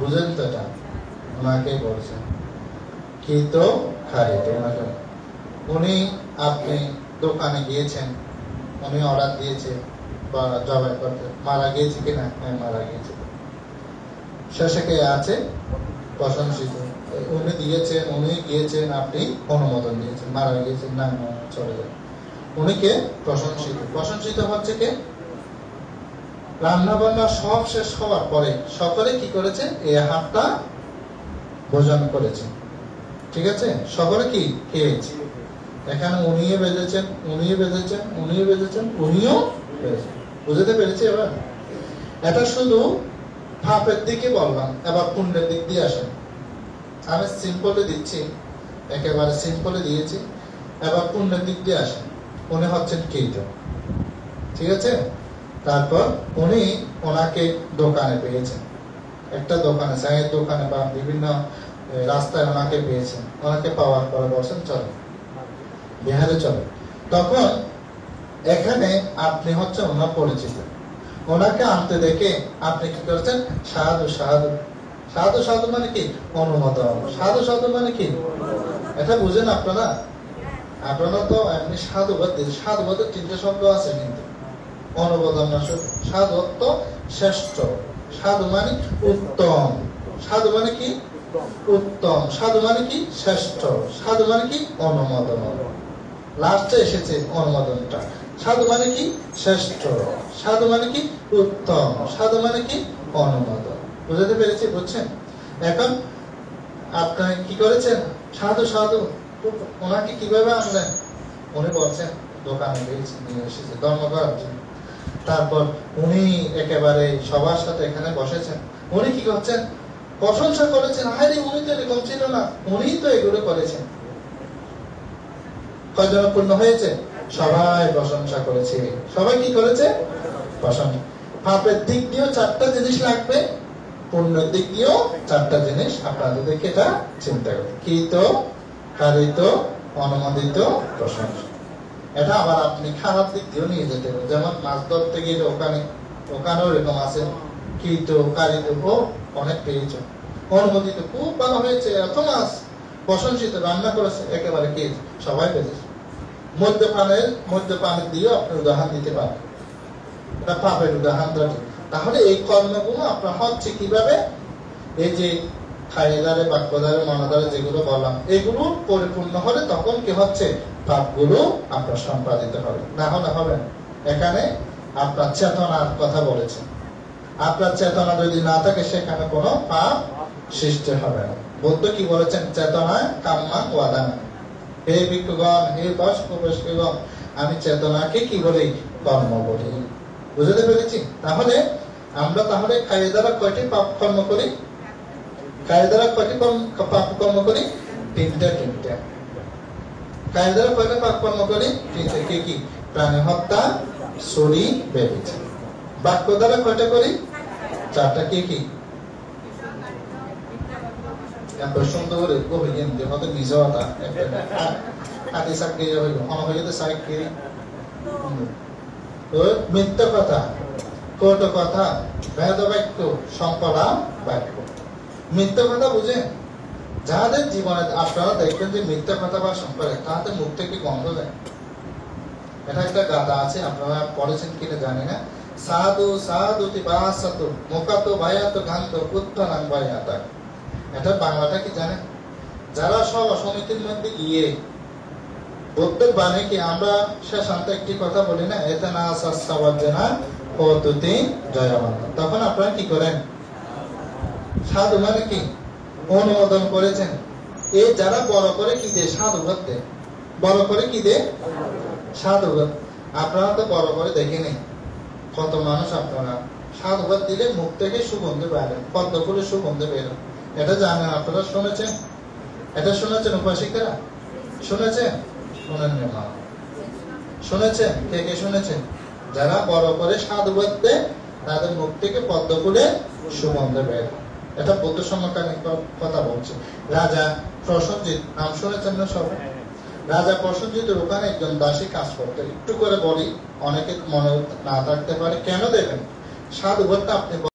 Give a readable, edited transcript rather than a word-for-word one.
বুঝেন তো এটা? ওনাকে বলছেন কি তো খারিত। ওনাকে উনি আপনি দোকানে গিয়েছেন, উনি অর্ডার দিয়েছে বা জবাই করতে, মারা গিয়েছে কিনা? হ্যাঁ মারা গিয়েছে। শেষে কে আছে? প্রশংসিত। উনি দিয়েছেন, উনি গিয়েছেন, আপনি অনুমোদন দিয়েছেন, মারা গিয়েছেন, না চলে যান। উনি কে? প্রশংসিত। প্রশংসিত হচ্ছে কে? রান্না বান্না সব শেষ হওয়ার পরে সকলে কি করেছে? এই হাতটা ভোজন করেছে, ঠিক আছে? সকলে কি খেয়েছে। এখানে উনিও বেঁধেছেন, উনিও বেঁধেছেন, উনিও বেঁধেছেন, উনিও বেঁধেছেন। বুঝতে পেরেছি এবার? এটা শুধু পাপের দিকে বললাম, এবার পুণ্যের দিক দিয়ে আসেন। আমি সিম্পলে দিচ্ছি, একেবারে সিম্পলে দিয়েছি। এবার পুণ্যের দিক দিয়ে আসেন। উনি হচ্ছেন কীট, ঠিক আছে? তারপর উনি ওনাকে দোকানে পেয়েছেন, একটা দোকানে, চায়ের দোকানে বা বিভিন্ন রাস্তায় ওনাকে পেয়েছেন। ওনাকে পাওয়ার পরে বলছেন চলো বিহারে চলো। তখন এখানে আপনি হচ্ছে ওনার পরিচিত। ওনাকে আনতে দেখে আপনি কি করছেন? সাধু সাধু। সাধু সাধু মানে কি? অনুমোদন। সাধু সাধু মানে কি? এটা বুঝেন আপনারা? আপনারা তো এমনি সাধুবাদ দিন, সাধুবাদের তিনটে শব্দ আছে কিন্তু অনুমোদন না। সাধুত্ব শ্রেষ্ঠ, সাধু মানে উত্তম, সাধু মানে কি? উত্তম, সাধু মানে কি? শ্রেষ্ঠ, সাধু মানে কি? অনুমোদন। লাস্টে এসেছে অনুমোদনটা। সাধু মানে কি? শ্রেষ্ঠ, সাধু মানে কি? উত্তম, সাধু মানে কি? অনুমোদন। বুঝতে পেরেছি? বুঝছেন? এখন আপনি কি করেছেন? সাধু সাধু। ওনাকে কিভাবে আনলেন? উনি বলছেন দোকানে নিয়ে এসেছে ধর্ম করার জন্য। তারপর উনি একেবারে সবার সাথে এখানে বসেছেন। উনি কি করছেন? প্রশংসা করেছেন। আরে উনি তো এরকম ছিল না, উনি তো এগুলো করেছেন। কয়জন পূর্ণ হয়েছে? সবাই প্রশংসা করেছে। সবাই কি করেছে? প্রশংসা। পাপের দিক দিয়েও চারটা জিনিস লাগবে, পুণ্যের দিক দিয়েও চারটা জিনিস আপনাদেরকে এটা চিন্তা করতে। কৃত, কারিত, অনুমোদিত, প্রশংসা। এটা আবার আপনি খারাপ দিক দিয়েও নিয়ে যেতে হবে। যেমন মাছ ধরতে গেলে ওখানেও এরকম আছে কৃত, কারিত, ও অনেক পেয়েছ, অনুমোদিত, খুব ভালো হয়েছে, এত মাছ, প্রশংসিত, রান্না করেছে, একেবারে খেয়েছে, সবাই পেয়েছে। মদ্যপানের দিয়েও আপনি উদাহরণ দিতে পারেন, এটা পাপের উদাহরণটা। তাহলে এই কর্মগুলো আপনার হচ্ছে কিভাবে? এই যে খাইদারে, বাক্যদারে, মনদারে যেগুলো বললাম, এগুলো পরিপূর্ণ হলে তখন কি হচ্ছে? পাপগুলো আপনার সম্পাদিত হবে, না হলে হবে না। এখানে আপনার চেতনার কথা বলেছে। আপনার চেতনা যদি না থাকে সেখানে কোনো পাপ সৃষ্টি হবে না। বুদ্ধ কি বলেছেন? চেতনায় কাম্মা ওয়াদানা। হে ভিক্ষুগণ, হে বয়স্কগণ, আমি চেতনাকে কি বলি? কর্ম বলি। বুঝতে পেরেছি? তাহলে আমরা তাহলে খাইয়ে দ্বারা কয়টি পাপ কর্ম করি? খাইয়ে দ্বারা কয়টি পাপ কর্ম করি? তিনটা। খাইয়ে দ্বারা কয়টা পাপ কর্ম করি? তিনটা। কি কি? প্রাণী হত্যা, চুরি, ব্যভিচার। বাক্য দ্বারা কয়টা করি? চারটা। কি কি? এত সুন্দর করে কহিলেন যে আমাদের নিজতা হাতে চাকরি হইল, অনহইতে চাকরি, মিথ্যা কথা, কট কথা, ভেদ বাক্য, সম্পলা বাক্য। মিথ্যা কথা বুঝে যাদের জীবনে আপনারা দেখবেন যে মিথ্যা কথা বা সম্পর্কে তাদের মুখ থেকে গন্ধ দেয়। এটা একটা গাথা আছে, আপনারা পড়েছেন কিনা জানি না। সাধু সাধুতি বাসাতু মুখাতো ভায়াতো ঘান্ত উত্তরাং ভায়াতা। এটা বাংলাটা কি জানেন? যারা সভা সমিতির মধ্যে গিয়ে বুদ্ধের বাণী কি আমরা শেষান্তে একটি কথা বলি না, এতে না সাবাজ্জনা পদ্ধতি জয়মান। তখন আপনারা কি করেন? সাধু মানে কি? অনুমোদন করেছেন। এই যারা বড় করে কি দে? সাধুবাদ দে। বড় করে কি দে? সাধুবাদ। আপনারা তো বড় করে দেখেনি কত মানুষ আপনারা সাধুবাদ দিলে মুখ থেকে সুগন্ধি বেরোয়, পদ্ম ফুলের সুগন্ধি বেরোয়। এটা জানেন আপনারা? শুনেছেন? এটা শুনেছেন উপাসিকেরা? শুনেছেন? শুনেননি? না শুনেছেন? কে কে শুনেছেন? যারা বড় করে সাধুবাদ দেয় তাদের মুখ থেকে পদ্ম ফুলের সুগন্ধ বের। এটা বৌদ্ধ সমকালীন কথা বলছে। রাজা প্রসেনজিৎ নাম শুনেছেন না সব? রাজা প্রসেনজিতের ওখানে একজন দাসী কাজ করতে। একটু করে বলি, অনেকে মনে না থাকতে পারে। কেন দেবেন? সাধুবাদটা আপনি